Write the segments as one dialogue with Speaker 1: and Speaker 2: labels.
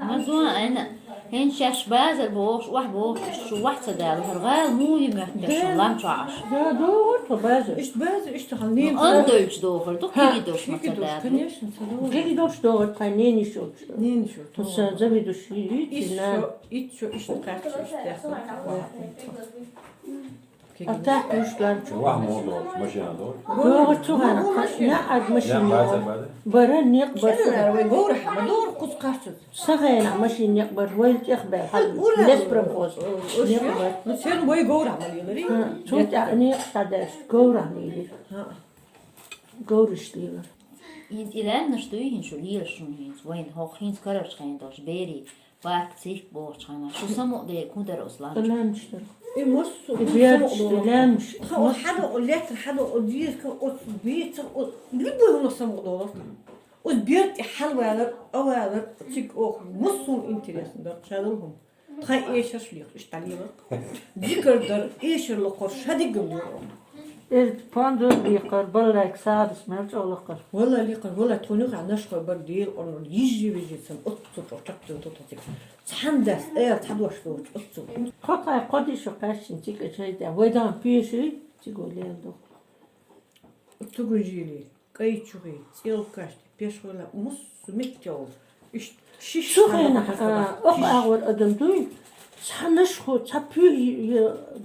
Speaker 1: مزوان أنا هين شاش بازر بوش واحد بوش شو واحد صدال هرغال مو يمحتش لام شعش
Speaker 2: Ja, door te bazen.
Speaker 3: Ist böse, ist doch ein Neben.
Speaker 1: أندوش دوغر دوك كيفي دوش ما صدال
Speaker 3: Конечно, صدق.
Speaker 2: Kijk door door het pijn niet zo.
Speaker 3: Nee, nicht so.
Speaker 2: Dus ze willen dus niet.
Speaker 3: Ich schon krass, ich dachte.
Speaker 2: Attack Rusland.
Speaker 4: واحد موضوع ماشي هذول
Speaker 2: Door het zo gaan. Ja, het
Speaker 4: لا
Speaker 2: machine.
Speaker 4: بعد
Speaker 2: برن يقبر.
Speaker 3: أنا بقول ما دور قص قصت.
Speaker 2: صغير ماشين يقبر وين تخبر. نسبر بوز. يقبر.
Speaker 3: نسير وين جور عملي لري.
Speaker 2: شو يعني قداش جورا نيلي. جورش ليلة.
Speaker 1: هين إلان نشتوي هين شو لير شو هين وين هوخ هين سكرش خين دوش بيري باك تسيف بوش خينا شو سمو ده يكون درس لام
Speaker 2: لا نشتر.
Speaker 3: مش
Speaker 2: بيرش لا مش.
Speaker 3: حدا قلت حدا قدير كقص بيت ليه هو نص موضوع والبيت حلوة على أو على تيك أخ مصون إنتريس ده شادلهم تخي إيش أشليق إيش تعليمك ذكر در إيش اللي قرش هدي جمهور
Speaker 2: Pandur liqar balak saadis melch olaqar.
Speaker 3: والله اللي قال والله تونيق على نشقة برديل أو يجي سن أتصل وتكتب وتتصل تحندس تحدوش دوت أتصل
Speaker 2: Khata qadi sho qashin tik chayda wedan pishi tigol yeldo.
Speaker 3: تقول جيلي كي تشوفي تيل كاش بيش ولا مص متجول إيش شيش
Speaker 2: Shu khayna awar adam duy. Sanash kho chapu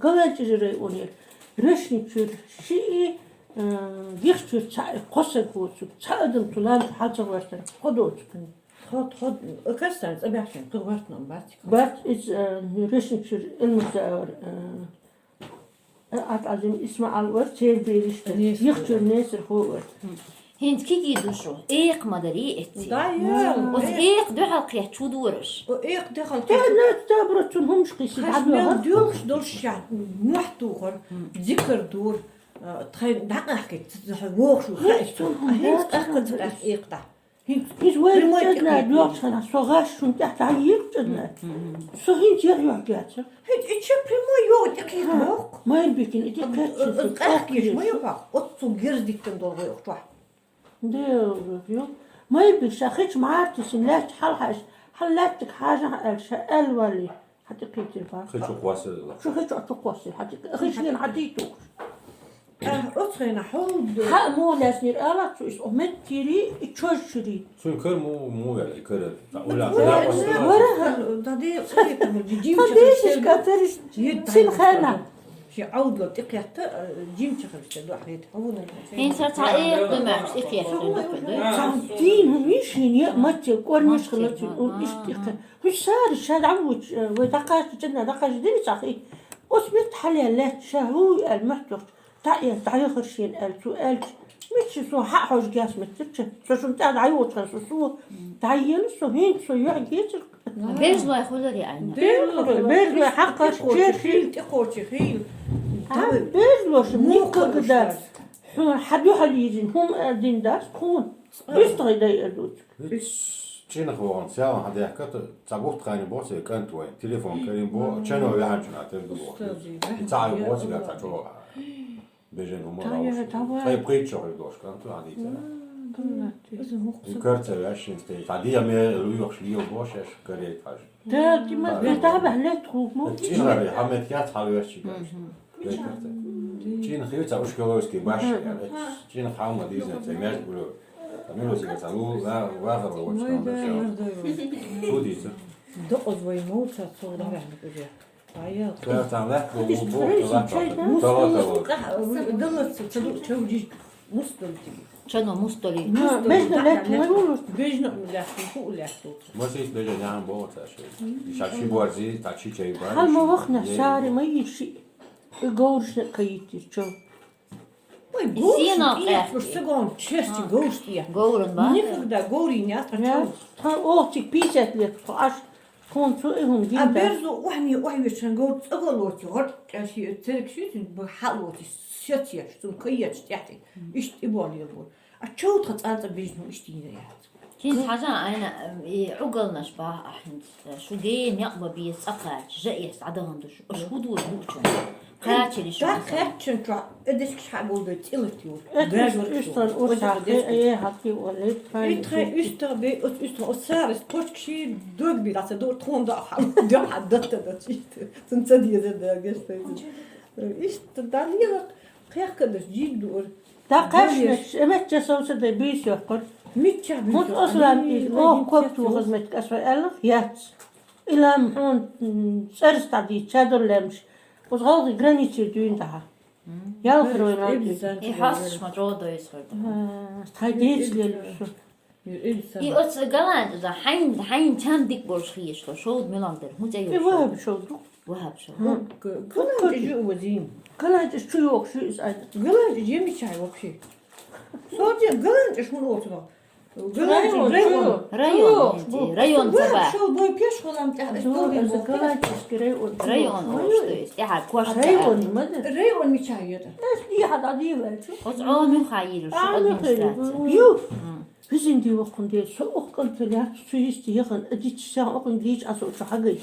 Speaker 2: galajire oni. Reshni chur shi yixchur qosa ko cha adam tulan haja wartan qodot.
Speaker 3: خد كاستن أبي عشان قوارتنا باتك
Speaker 2: But it's reshni chur ilmutaar at azim isma alwar chel berish. Yixchur neser ho.
Speaker 1: هين كيكي دوشو إيق مدري إتي
Speaker 3: دايل
Speaker 1: بس إيق دو حلقية شو دورش
Speaker 3: وإيه دخل
Speaker 2: لا تبرتون همش قيسي
Speaker 3: خشمل دورش دور الشعب محتوخر ذكر دور تخيل دقة حكيت ووخ شو خايف هين أخذ الإيه ده
Speaker 2: Biz وين جدنا دوقش أنا صغاش شو تحت عيق جدنا صهين جريوا حكياتها
Speaker 3: هيد إتشي بريمو يو دقيق موق
Speaker 2: ما ينبكين إدي كاتش
Speaker 3: أخيش ما يبقى أتصو جرزك تندور غير شوح
Speaker 2: ديو ما يبي شاخيش معارتي سملات حلاتك حاجة الشقال ولي حتى كيتي البار
Speaker 4: خذ شو قواصل
Speaker 2: شو خيش أتقوصي حتى خيش لين حديتو
Speaker 3: أتصينا حوض
Speaker 2: ها مو لازنير آلات شو اسمه متيري تشوشري
Speaker 4: شو الكل مو يعني كل ولا
Speaker 2: وراها
Speaker 3: ده دي جيم
Speaker 2: قديش كاترش سلخانة
Speaker 3: شي عود لو تقيت جيم شخص دو حيت عونا
Speaker 1: هين صارت إيق دمعش إخيات
Speaker 2: دين هم يشين يا متى كورنيش خلتي وإشتيق مش صار هذا عوج ودقاش جدنا دقاش ديني صاحي وسبت حاليا لا شهوي المحتوى تعي خرشين سؤال مش سو حق حوش جاس متتش سو انت عيوت سو تعيل سو هين سو يعجيت
Speaker 1: بيرز ما يخلري عنا
Speaker 2: بيرلو حق شيء
Speaker 3: تقوتي خيل
Speaker 2: بيرلو مو كذا حد يحليجين هم دين داس خون بيشتغل يدوت
Speaker 4: چین خوان سیاه هدیه کرد تابوت خانی باشه کن توی تلفن کردیم با چنو یه همچون اتر دو تای باشه که تاچو بجن هم تای پریچ شوی دوش کن تو عادیه کرد واشین ستی عادیه می روی خشلیو باشش کریت هاش
Speaker 2: ده دي ما بتابع لا تخوف مو
Speaker 4: چین رای همت کات حالیش چی چین خیلی تاوش کلوسکی باش چین خام دیزن تیمیش برو Милоси га салу вага вочка Шо дийся?
Speaker 3: دقوا زوي موت صور ده يعني كده طيب
Speaker 4: Картан лак бу
Speaker 3: دلت تصدق تشوجي مستلتي
Speaker 1: شنو مستولي
Speaker 2: مش لا تقولوا
Speaker 3: بيجنا من الاخر فوق الاخر
Speaker 4: Моси бежа ян бо таши. Шакши борзи тачи чей бар.
Speaker 2: هل ما وخنا شاري ما يشي يقورش كيتي شو
Speaker 1: Сина
Speaker 3: Första чести гост я.
Speaker 1: Горн ба
Speaker 3: Никогда гори не
Speaker 2: يا ها اوتي بيسات لك فاش كون شو هم جدا
Speaker 3: أبرزو وحمي شنقول أغلوتي غرد كاشي تلك شيء بحلوتي سيتيا شتون كيات تحتي إيش تبغى يقول أشوت خط أنت بيجنو إيش تيجي يعني
Speaker 1: كنت حاجة أنا عقلناش بقى أحنا شو جاي نقبل بيسقى جاي عدهم دوش أشهدوا بوشون قاتل شو
Speaker 3: Da kretchen tra ödesk schagol det illetjord.
Speaker 2: Üstan orsak är happy och lite
Speaker 3: Ytre yster be och yster och särs torskshi dög bil alltså då tron då jag hade det shit. Sen så det där gäst. Ist da lir kärkades jiddur.
Speaker 2: Da kaçmış. Evet cesavsa da büyüs yok.
Speaker 3: Mitcha
Speaker 2: Mut aslan o koptu hizmet kasva elf yat. İlam hon sırstadi çadırlamış. O zaman graniçe düğün daha. Yalkırıyla.
Speaker 1: يحسش مدرودة يسخر
Speaker 2: Taydiyet geliyor.
Speaker 1: يقص قلعت إذا حين كان ديك برشخيش شو ميلان در هو زي
Speaker 2: Var bir şey oldu.
Speaker 1: وهب شو
Speaker 3: Gılancı vazim.
Speaker 2: Kalaycı şu yok şu is aynı.
Speaker 3: Gılancı yemi çay vapşi. Sadece gılancı şunu oturma. Gılancı rayon.
Speaker 1: ريون ريون تبع
Speaker 3: Şu boy piyaş olan tahta.
Speaker 2: Kalaycı skirey o.
Speaker 1: ريون أوش يحب كوش
Speaker 2: Rayon mıdır?
Speaker 3: Rayon mi çay yedi?
Speaker 2: Ne diye hada diye ver.
Speaker 1: وزعون خير شو أدمنستراتيف
Speaker 2: Yok. Bizim diye okun diye soğuk kalteler su istiyorken ediç sen okun diye asıl şu hagı.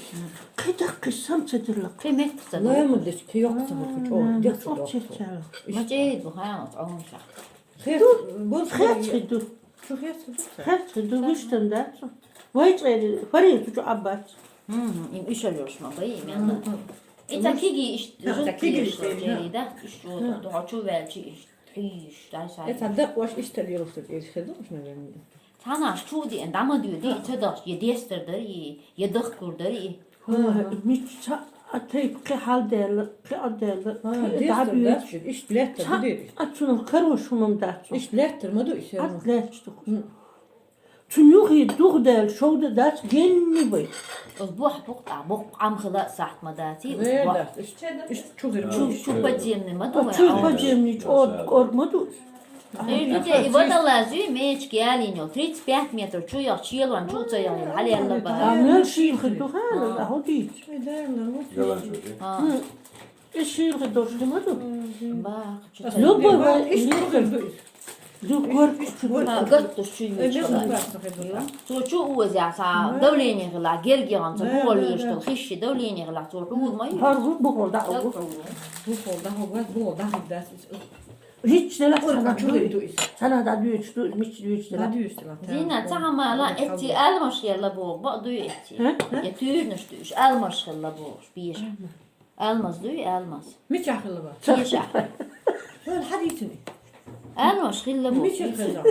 Speaker 2: Kıda kısam çadırlık.
Speaker 1: في مكتب
Speaker 3: Ne mi dedik ki yok sana çok.
Speaker 2: Çok çirçalı.
Speaker 1: ما جيد بخيانة عون شخ
Speaker 3: Bu
Speaker 2: Kaç du.
Speaker 3: Şu hep.
Speaker 2: Kaç du vişten de. Vay çaydı. Farin şu abat.
Speaker 1: إم إيش اليوش ما بيم يعني إنت كيجي إيش
Speaker 3: كيجي
Speaker 1: جيري ده إيش دعوة بالشي إيش إيش داي ساي
Speaker 3: تصدق واش اشتري له في الخدمة مش نعمل.
Speaker 1: تانا شو دي عندما دي تدش يديستر دري يدخل دري
Speaker 2: Hiç atayıp ki hal derler. Ki ad derler.
Speaker 3: Daha büyük. İş bilettir bu değil.
Speaker 2: Atsunun karışımım da.
Speaker 3: İş bilettir mi du işe?
Speaker 2: Atleçtik. Tünüğü dur der. Şovda da genli bay.
Speaker 1: أسبوع بقطع عم خلاص ساعة مداتي أسبوع
Speaker 3: Nerede? İş çok
Speaker 1: شو بديمني ما
Speaker 2: O çırpa cemliç o korkmadı.
Speaker 1: رجع يبدا لازم ميش كيالينو 35 متر شو يشيل وان شو تيال على يلا بقى
Speaker 2: Amel şiir kıdı ha. O değil.
Speaker 4: Yalan söylüyor.
Speaker 2: Şiir kıdı hoşlamadı.
Speaker 1: باخ
Speaker 2: Yok bu var.
Speaker 3: İş çok büyük.
Speaker 2: Yok korkut.
Speaker 1: قلت شو يشتغل تو شو هو زي سا دوليني غلا جيرجي عن هو اللي يشتغل خش دوليني غلا تو حول ما
Speaker 2: Harbi bu kolda o.
Speaker 3: Bu daha da.
Speaker 2: Hiç de laf
Speaker 3: Sana
Speaker 2: sana.
Speaker 3: çok iyi iş.
Speaker 2: Sana da düğüç düğüç düğüç de laf.
Speaker 3: Hadi işte.
Speaker 1: زينة تعمل لا اتي المش يلا بو بقدو اتي يتور نشتوش المش يلا بو بيش المس دوي المس
Speaker 3: Mi çakılı var?
Speaker 1: بيش
Speaker 3: Lan hadi içine.
Speaker 1: المش يلا بو
Speaker 3: Mi çakılı?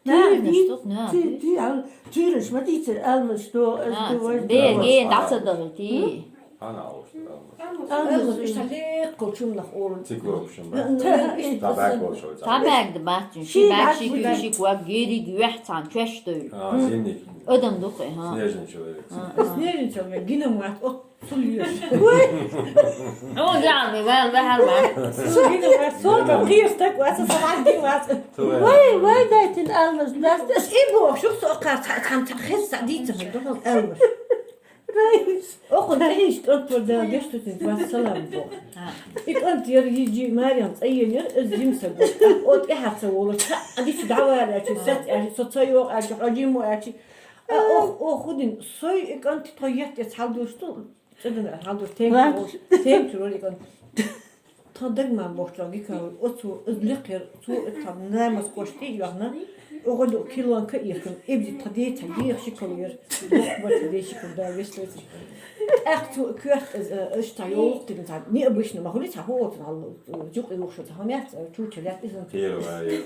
Speaker 1: تور نشتوك نعم
Speaker 2: Tüyürüş mü diyecek almış da.
Speaker 1: بير جين دعسة تي
Speaker 4: Ana olsun.
Speaker 3: Almış işte ne koçumla oğlum.
Speaker 4: Tik olmuşum ben. Tabak olsun.
Speaker 1: تابعك دباتن شي باك شي كل شي كوا جيري جوحت عن تشش دوي
Speaker 4: Zinnik.
Speaker 1: ödem دوقي ها
Speaker 4: Snежni čovjek.
Speaker 3: Nereden çalıyor? Yine muat o suluyor.
Speaker 1: هو يعني بقى بحر
Speaker 3: Yine muat sonra kıyıstak varsa sabah gün varsa.
Speaker 2: Vay daytin almış. Lastes
Speaker 3: İbo şu sokar tam hessa diyeceğim. Doğru almış.
Speaker 2: reis.
Speaker 3: Okul hiç ortada geçti var salam bu. İlk önce يجي مريم تأيّن الزم سبب. أوت إحد سووا أدي دعوة على شيء ست يعني صوتيو على حجيم وعلى شيء. أو خدين صوي إلك أنت طيّت يتحل دوستو. تدنا حل دوست تيم تقول إلك أنت. تقدر ما بوشلاقي كاو أتو إزلقير تو تبنى مسكوشتي يوهنا. أقعد كيلوان كيخن إبدي تدي تدي شكلير. بس تدي شكل ده ويسلت. Echt zo kurt is dat joh tegen dat niet een beetje maar goed het hoort al zoek ik ook zo te gaan ja toetje dat is een
Speaker 4: Hier waar je.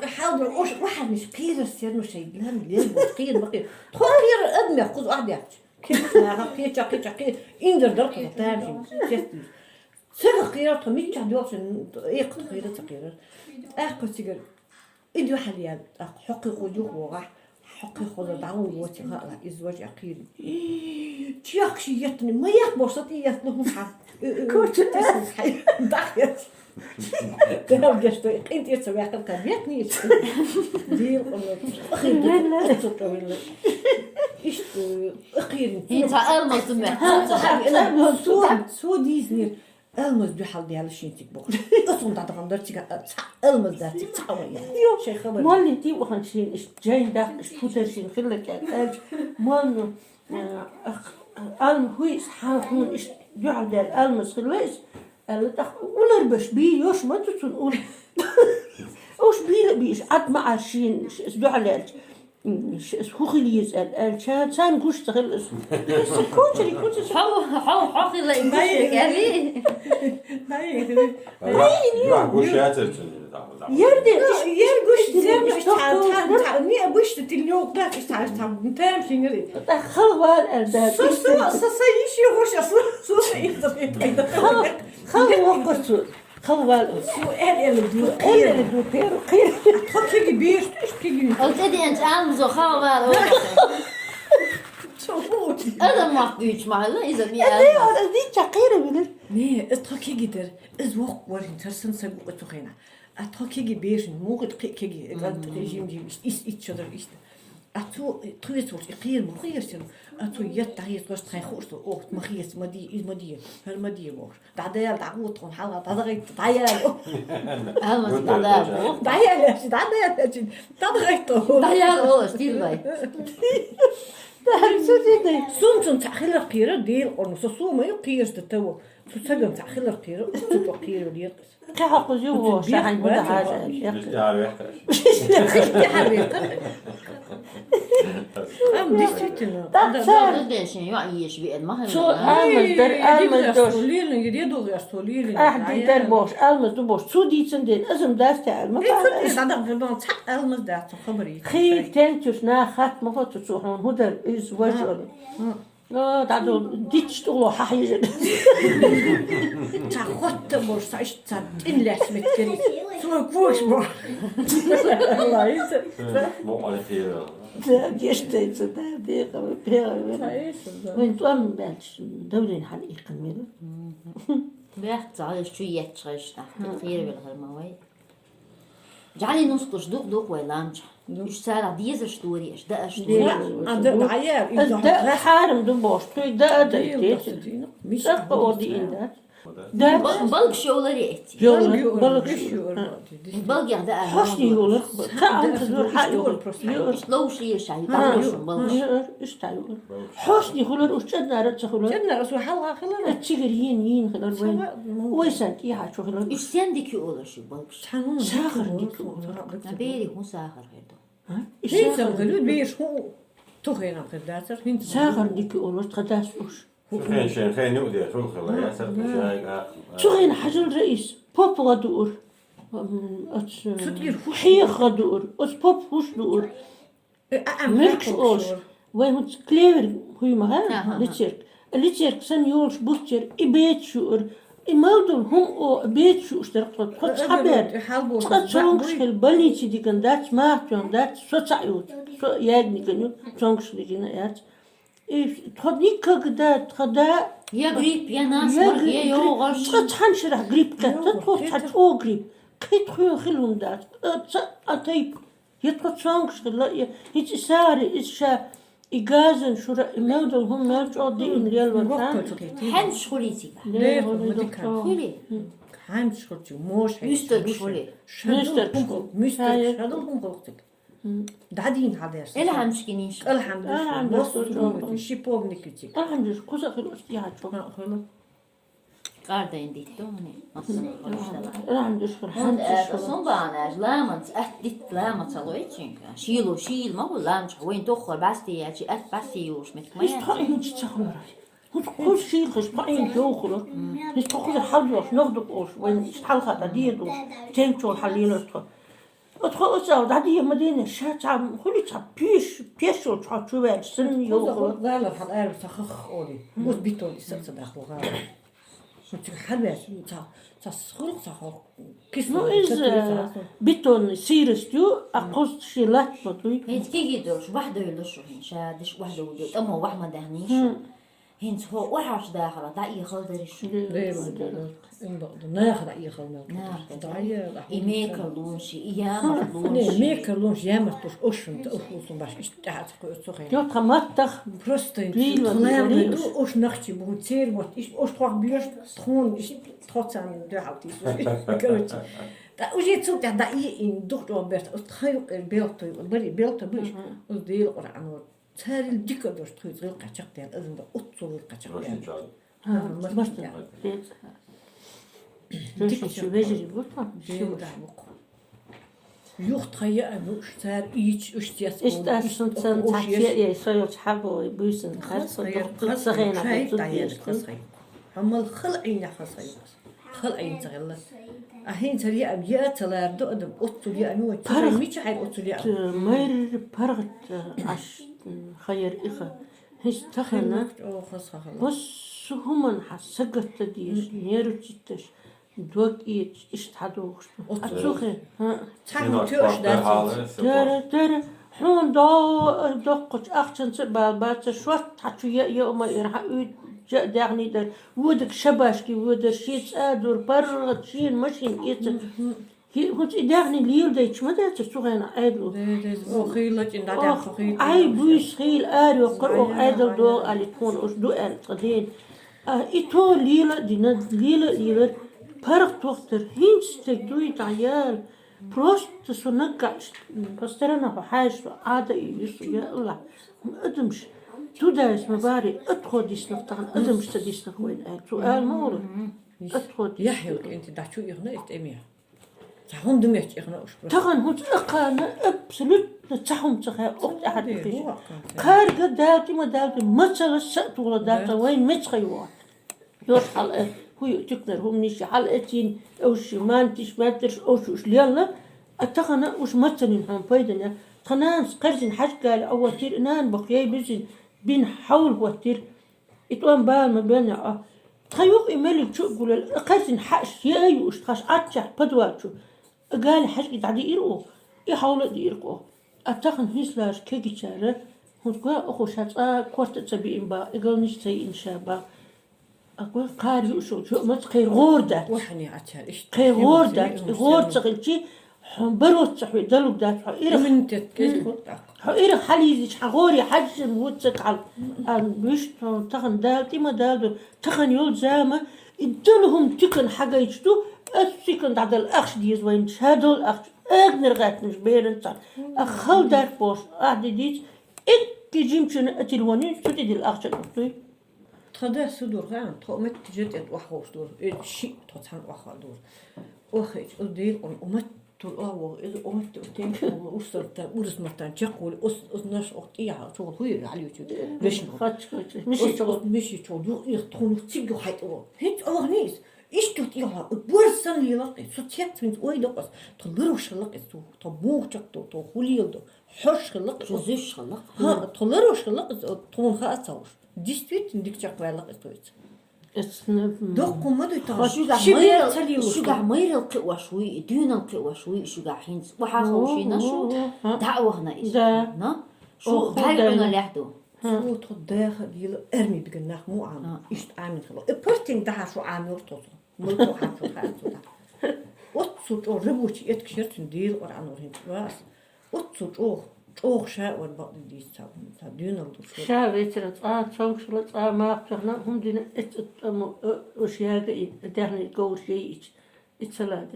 Speaker 3: حاول اوش واحد مش بير سير مش يدلهم ليه بقير بقير تخير ادمي خذ واحد يحكي كيف ما قيت شقي اندر درك تامشي جست سير قيرت ميت دوس ايق قيرت قيرت اخو سيجر ادو حاليا حقيق وجوه وراح حقيق ولا دعوه وتها ازواج عقيل تياكشي يتني ما يكبر صوتي لهم حق كنت تسمع ضحيت ده جشت انت تسوي حق كبيتني دي اخي ايش اخير
Speaker 1: انت المس دمع
Speaker 3: سو ديزني المز بحال ديال شينتك بوخ اصلا دادغان درتي المز درتي تعويا شي خبر
Speaker 2: مالي دي وخنشين إيش جاي داخل إيش فوترشين خلك الأج مالنا هويس حاخون إيش جعل دال المس خلويس ولا ربش بي يوش ما تقول وش بيش عد مع شين جعل هو خلي يسأل الشان سان قوش تغل اسمه كوتري
Speaker 1: حو خلا يمشي يعني
Speaker 4: لا قوش ياتر
Speaker 2: يردي
Speaker 3: يرقش زين تعال مي ابوش تليوق ده تعال تام شنغري
Speaker 2: خلوال الدار
Speaker 3: سيش يغش
Speaker 2: خل وقصو خوال
Speaker 3: اللي دو خير خطي بيش ايش بيجي
Speaker 1: قلت ادي انت عالم زو خاوال هذا ما قيتش مع لا اذا مي
Speaker 2: انا دي تقيره من
Speaker 3: ني اتركي جدر از وق ورين ترسن سبو اتخينا اتركي بيش مو قد كي قد ريجيم دي is each other is اتو تريتور يقير مغيرتن اتو يتعيط واش تخيخوش او مخيس مدي هالمدي موش دعدال دعوت خون حلا دعغيت دعيال
Speaker 1: هذا
Speaker 3: دعيال
Speaker 1: دعيال والله ستيل باي
Speaker 3: سومتن تاخيل القيره ديال ونص سوما يقيس تتو تسجم تاخيل القيره تقير وديقس
Speaker 2: كحق جوا شحن ولا حاجه
Speaker 3: ام ديستيتنا
Speaker 1: ليش يعيش بقد ما هي
Speaker 2: شو آمل دوش
Speaker 3: ليل يريدو يستوليل
Speaker 2: أحد در باش آمل دو باش شو ديتن دين أزم دست ما
Speaker 3: بعرف أنا في البنك آمل دست خبري
Speaker 2: خير تنتش ناخت ما فات تسوحون هدر إز وجل تعالوا ديتش تقولوا حاجة
Speaker 3: تاخدت باش تعيش تين لاس متكري سو كوش باش الله يسر
Speaker 4: مو على خير
Speaker 2: جشتي صدق وين توام بالش دولين حقيقة ميرو
Speaker 1: بيحت على شو يتشرش تحت خير بالغرموي جعلي نسقش دوق ويلامش إيش سارع ديز اشتوري إيش ده اشتوري
Speaker 3: عند عيال
Speaker 2: ده حارم دو باش توي ده ديت مش أقوى ده
Speaker 1: بلق شغل ريتي
Speaker 2: بلق
Speaker 1: بلق يا ده
Speaker 2: حسني يقول كأنت تدور حيقول
Speaker 1: إيش لو شيء شيء تعرفش بلق
Speaker 2: إيش تعيقول حسني خلور وشدنا رد خلور
Speaker 3: جبنا رسول حلقة خلنا
Speaker 2: تشجرين خلور وين ويسان كي حاشو خلور
Speaker 1: إيش سندك يقول شيء بلق
Speaker 2: ساخر ديك
Speaker 1: بيري هو ساخر هيدا
Speaker 3: هين سمغلود بيش هو تخينا قداسر هين
Speaker 2: ساخر ديك يقول تقداسوش
Speaker 4: خين يؤدي خلق الله يا سر شاي
Speaker 2: تخين حجر رئيس بوب غدور حيخ غدور أس بوب وش دور ملكش أوش وين هو كلير هو ما ها لتشيرك سن يولش بوتشر إبيت شور الموضوع هم أو بيت شو اشتركت خد حبر خد شونكش البليتش دي كان دات ما تون دات شو تعيوت شو يادني كانوا شونكش دي كنا يات تخدني كقدات خدا
Speaker 1: يا غريب يا ناس يا يوغش
Speaker 2: خد حنشرح غريب كات تدخل تحت أو غريب كي تخيل خلهم دات أطيب يدخل شونكش لا هيك ساري إيش إجازن شو الموضوع هم يرجعوا دين ريال وطن
Speaker 1: حنش خليتي
Speaker 3: ليه
Speaker 1: خلي
Speaker 3: حنش خلتي موش
Speaker 1: مستر خلي
Speaker 3: مستر شادلهم قلتك دعدين هذا
Speaker 1: إلا همشكنيش
Speaker 3: الحمد لله شي بوبنيكتي
Speaker 2: الحمد لله كوزا في الاستيعاد شو
Speaker 1: قاعدة عندي توني أصلا
Speaker 2: الحمد لله
Speaker 1: أصلا بعنا لامنت أهديت لامنت علويتشين شيل ما هو لامش وين تخور بستي يا شيء بستي يوش
Speaker 2: مش طاقين تشخلر كل شيء خش طاقين جوخلر مش تأخذ الحلوش نغدق أوش وين حلقة تديدو تنشو الحلين أدخل أسأل دعدي مدينة شاتع خلي تع بيشو تع شوال سن يوخلر
Speaker 3: غالب حد أعرف تخخ أولي مش بيتولي سلسة داخل غالب شو حلوة تصخر
Speaker 2: كيسمو إز بيتون سيرستيو أقصد شيلات بطوي
Speaker 1: هي تيجي دوش واحدة يلشوا هين شادش واحدة وديت أما واحد ما دهنيش هنس هو وحش داخله دا يخلدر شو
Speaker 3: ليه إن بعض ناخذ أي خلنا ضعية
Speaker 1: يميكلون شي إيام
Speaker 3: نه
Speaker 1: شي
Speaker 3: میکردنش یامرتوش اوشون تا اوشون باش اشتهات خواهد
Speaker 2: Jo tamattach
Speaker 3: Просто
Speaker 2: Wie, was
Speaker 3: خلاص
Speaker 2: ist
Speaker 3: du اوش نختي بقول تير وقت إيش اوش تروح بيش تخون إيش تحط عن ده حوتي كروتي دا وجي تصوت دا إن دكتور بيرت أتخيل بيلت بري بيلت بيش وديل قرآن تار الدكتور دوش تخيل غير قشق ده أذن ده أتصل قشق ده
Speaker 2: Masta. Richtig, so welche die Wurst
Speaker 3: ديل ده بق يخت خيا أنوش تار إيش إيش تياس
Speaker 2: Ist das schon so Tag so jetzt habe Büßen
Speaker 3: هم الخلعين خصيص خلعين تغلى أهين تري أبيات تلا بدو أدم أطول يا أنو ترى ميش حيل أطول يا
Speaker 2: مير برغت عش خير إخا هش تخنا
Speaker 3: أو خص خلاص
Speaker 2: بس هم حسقت ديش نيرو تشتش دوك إيش تحدوش أتسوخي ها
Speaker 3: تعمل توش ده
Speaker 2: در حون دقت أختن سبالبات شوت حتى يوم يرح يعني در ودك شباشكي ودر شيت أدور برغت شين ماشين إيت هوت إدارني ليل دايتش ما دايتش سوغينا أيدلو
Speaker 3: أو خيلة إن ده خيل
Speaker 2: أي بويس خيل آري وقرأ أيدل دو على تكون أش دو أن قدين إتو ليلة دينا ليلة برغ توختر هينستك دوي تعيال بروست سنقع بسترنا بحاجة عادة يسو يا الله أدمش تو دايس مباري أدخل ديس نفتحن أدمش تديس نخوين سؤال مورد أدخل
Speaker 3: يحيوك أنت ده شو يغنى إتأميها تحون دميت يغنى أش
Speaker 2: تغن هوت أقانا أبسلوت نتحهم تخيا أخت أحد بخيش كارغة دالتي ما دالتي مثلا سأت ولا دالتا وين متخيوات يوش حلقة هو تكنر هم نيشي حلقتين أوش مانتش ماترش أوش ليلا أتغنى وش مثلا هم بايدنا خنان قرزن حاج قال أول تير نان بقياي بزن بين حول وتير إتوان بال ما بين تخيوق إيميل شو قول قرزن حاش ياي وش تخاش أتشح بدواتشو قال حاج قاعد يرقو يحاول يرقو أتغن هيسلاش كيكي شارة هو تقول أخو شات كورت تبين با يقول نشتي إن شاء الله أقول قاري شو ما تخير غوردة
Speaker 3: وحني عتال إيش
Speaker 2: خير غوردة تغلتي بروت صحوي دلوك دات حقيرة
Speaker 3: من تتكلم
Speaker 2: حقيرة حليزش حغوري حجم وتسك على بيش تغن دالتي ما دالدو تغن يول زامة إدلهم تكن حاجة يجدو أسيكن بعد الأخش ديز وين شادو الأخش أغنر غات مش بيرن صار أخل دار بوش أعدي ديز إنك جيمشون أتلوانين شو تدي الأخش الأخشي
Speaker 3: تخدع صدور غان تقومت تجد وحوش دور شيء تطعن وحوش دور وخيج أدير أمت تقول إذا أمت تنش وصلت ورس مرتين تقول أس ناس أختيها شغل هو على اليوتيوب ليش مش شغل يختون تيجوا حيت هيك أغنيس إيش تطيعها برسن لي لقي صوتيات من وين دقص تلروش لقي تبوق تقطو تخوليلدو حش لقي
Speaker 1: جزيش خلق
Speaker 3: ها تلروش لقي تون خاصوش ديستويت نديك تقوى لقي تويت دقوا ما دو
Speaker 1: شو قاع مير القوة شوي دون القوة شوي شو قاع حين وحاخوشي نشو دعوة هنا إيش نا شو تعلمنا لحدو
Speaker 3: شو تداخل ديال ارمي بقناخ مو عام ايش عامل خلاص البورتين ده شو عامل توصل ملكو حاجه خالص ده وتصوت ربوتي اتكشرت ندير ورا نورين واس وتصوت اوخ شاء والبعض دي تابدون الدكتور
Speaker 2: شاوي ترى شوكشلت ما قرنا هم دين اشياء دهني قول شيء اتسلات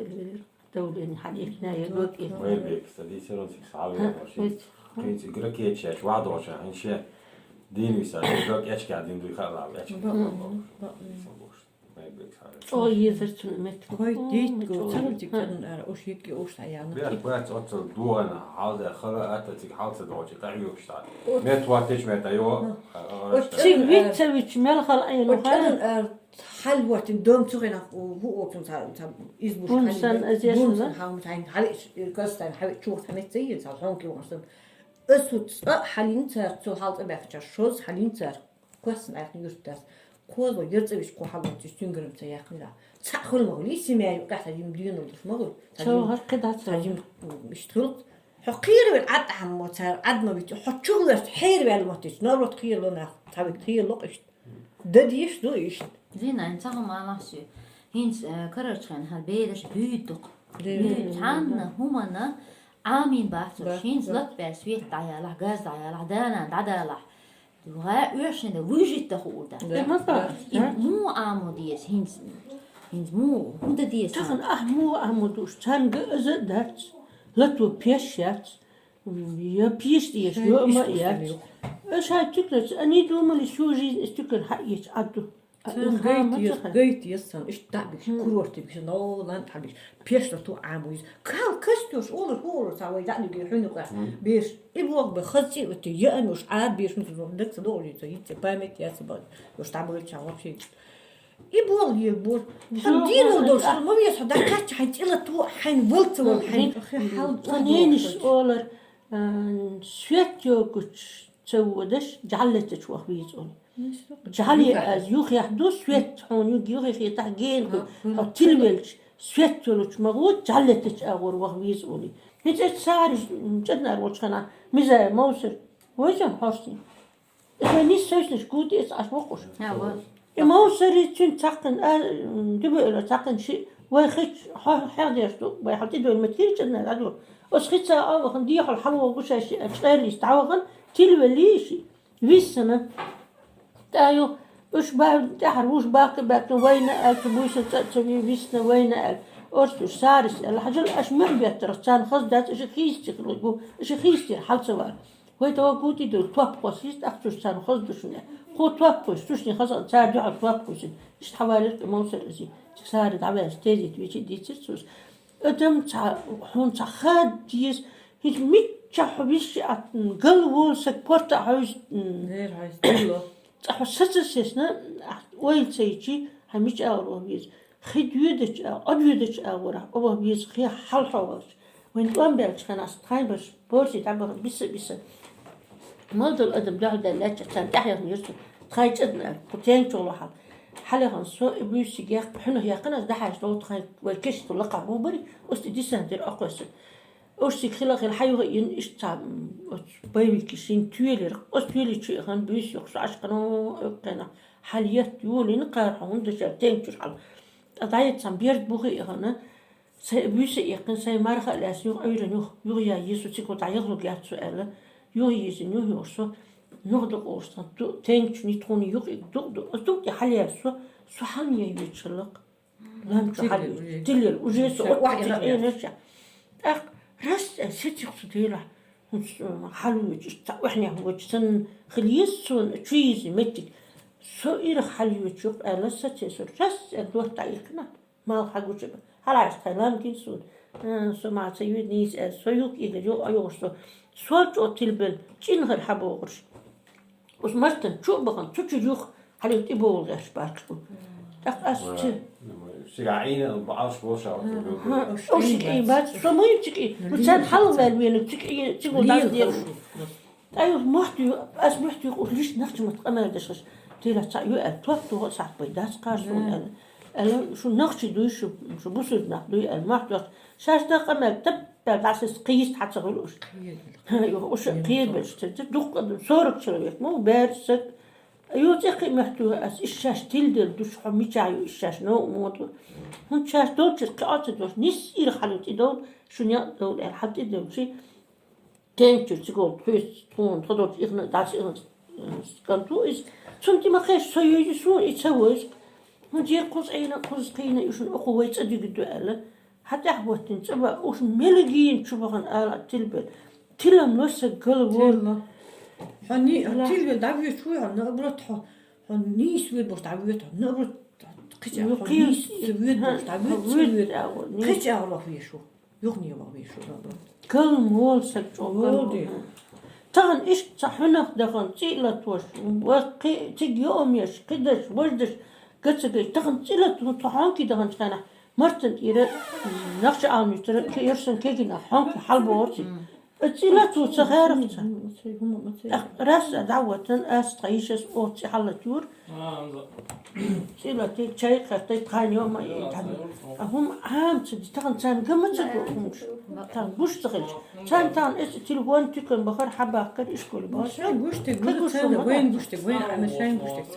Speaker 2: دولين حديثنا يقول
Speaker 4: ما يبيك سدي سيرون سيكسعاوي وشي كنت يقولك يتشاش واحد وشا انشي دين ويسال يقولك ايش قاعدين دوي خلاص ايش ما يبيك
Speaker 2: او يزرتون مت
Speaker 3: هاي ديت قلت لك كان اوش هيك اوش عيانا
Speaker 4: بيت بيت أتصل دوغنا حاضر خلا أتتك حالة دوجي تعيوك شتاع ميت واتش ميت أيوة
Speaker 2: شيء بيتسوي مال خلقين
Speaker 3: وكان حلوة دوم تغنى وهو كنت يزبوش
Speaker 2: بونسن أزيشنا
Speaker 3: حاول تعين حلقش القصة حاول تشوف حميت زي الصالحون كي وصل أسود حالين تار تو حالت أبعد شوز حالين تار قصة عقلي يرتاس كوز ويرتبش كو حالة تشتنقرم تياقني لا تأخذ مغلي سماعي وقعت هجيم ديون ودش مغل
Speaker 2: شو هالقدر
Speaker 3: هجيم اشتغلت حقير بالعد عم تار عد ما بيت حط شغل حير بالماتش نبرت خير لنا تبي خير لقشت ده ديش دو إيش
Speaker 1: زينا انت ما نحسي هينس كررتخن هالبيدش بيدق عنا هما عامين بحث هينس لط بس ويت دايلا غاز دايلا دانا وها يرشن ده وجد تقول ده مو عامو ديس هينس مو هند ديس
Speaker 2: تخن مو عمودوش تان دات لطو بيشات يا بيش ديش يا ما يات ايش هاي تكلت اني دوما لشوجي استكل حقيت عدو
Speaker 3: Gayet yazsan işte tabii kurortu bir şey ne olan tabii piyasa tu amuyuz kal kastos olur savay da ne hünü kadar bir ibok be khazci öte yamış ad bir şunu da doğru yiğit pamet yası bak yok tabii çavap şey ibol yılbol hadin olur ama bir sada kaç hacıla tu hain voltu wal hain
Speaker 2: خلينيش أولر سويت يوكش تسودش جعلتش وخبيز أول جعلي يوخ يحدو سويت حون يوخ يتحجين أو تلولش سويت يولش مغود جعلتش أول وخبيز أولي نجت سعر جدنا الوش خنا مزا موسر ويجم حاستين إذا نيس سويسنش قودي إس أشوقش موسر تون تقن دبئة تقن شيء ويخش حاضر يشتو ويحطي دول متير جدنا العدو وسخيتها أوغن ديح الحلوة وش أشتغل يستعوغن تلوليشي ويسنا تايو وش بعد تحر وش باقي وين التبويس تسوي ويسنا وين أرسل سارس الحجل أش مربيت ترسان خص دات إيش خيستي خلقو إيش خيستي حال سوال وين توقوتي دول تواب قصيست أخشوا سان خص دشنا خو تواب قص تشني خص تساعد على تواب قص إيش حوالي موصل زي تساعد على استيدي تويتي دي تسوس أدم تع حون تخاد ديس هيك ميتشا حبيش قلبو سكبرت عاوز
Speaker 3: غير هاي
Speaker 2: حسسسنا وين سيجي هميش أورو بيز خد يدش أديدش أورا أو بيز خي حل حواش وين قام بيرش كان أستخاي بس بورسي تعبر بس مالدل أدم ده لا تشتان تحيا ميرسو تخايج أدنا قتين شغلها حالها سو بيوسي جاك حنا هي قناة ده حاجة لو تخايج والكش تلقى بوبري أستدي سنتر أقوس أوشتي خلاص الحيوة ين إشتى بيبي كيسين تويلر أستويلي شيء خان بيس يخش عشقنا قنا حاليات يولي نقار هون ده شرتين شو حال أضايت سام بيرد بوخي هنا بيس يقين ساي مرخة لأسيو أيضا يوغيا يسوع تيكو تعيغلو جات سؤال يوغي يسين يوغي نغدق أوستان تانك نيتروني يوغي دوق حاليا سو حامية يتشلق لام شو حالي تليل وجيسو أوتي أي نشا راس ستي خصديلا حلوج وإحنا هو جسن خليسون تشيزي متك سو إيرخ حلوج شوف أنا ستي سو راس الدور تعيقنا ما حقو شبه هلا استلام كيسون سو مع سيد نيس سويوك إذا جو أيوش سو جو تلبل تين غير حبوغش وش مرتن شو بغن تشجوخ حلوج إبول غير باركو أس
Speaker 4: سيعين بعض بوشة
Speaker 2: أوش إيه بس فما يتكي وتسان حلو بالوين تكي تقول ده ديال أيوة محتي محتي يقول ليش نختم متقمر دشش تيلا تايو أتوقع ساعة بيداس قارسون أنا شو نختي دوي شو بوسد نخدوي المحتي شاش ده قمر تبع داس قيس حتى غلوش أيوة وش قيد بس تدق صورك شوية مو بارسك أيوة تقي محتوى أس إشاش تلدل دوش حميتاعيو إشاش نو موضوع هون شاش دول تقعد دوش نسير حلوت دول شنيا دول الحد دول شيء تنتج تقول فيس تون تقدر إغنى داس إغنى كنتو إس سنتي ما خيش سيجي سون يتسوج هون جير قوس عينا قوس قينا يشون أخوة يتصدق الدوالة حتى أحبوتين سبا وش ملقين شبهن آلة تلبل تلم نوسك قلبون
Speaker 3: هني تيل دعوة شوي عنا أبرد هني سويد بس دعوة عنا أبرد قيس سويد بس دعوة قيس أعرف فيه شو يغني ما فيه شو أبرد
Speaker 2: كل مول سكتوا طبعا إيش صحنا دخن تيلا توش وقي تيجي يوم يش قدش وجدش قدش دخن تيلا طحان كي دخن كنا مرتن إيرا نقش عامي ترى يرسم كيجينا حنك حلب ورتي تيلا تو صغيرة راس دعوة أس تعيش أوتي حلتور تيلا تي شيء خطي تخان يوم هم عام تدي تخن تان قمة تقولش تان بوش تغلش تان إيش تلوان تكون بخر حبا كر إيش كل باش
Speaker 3: وين بوشتك وين أنا شاين بوشتك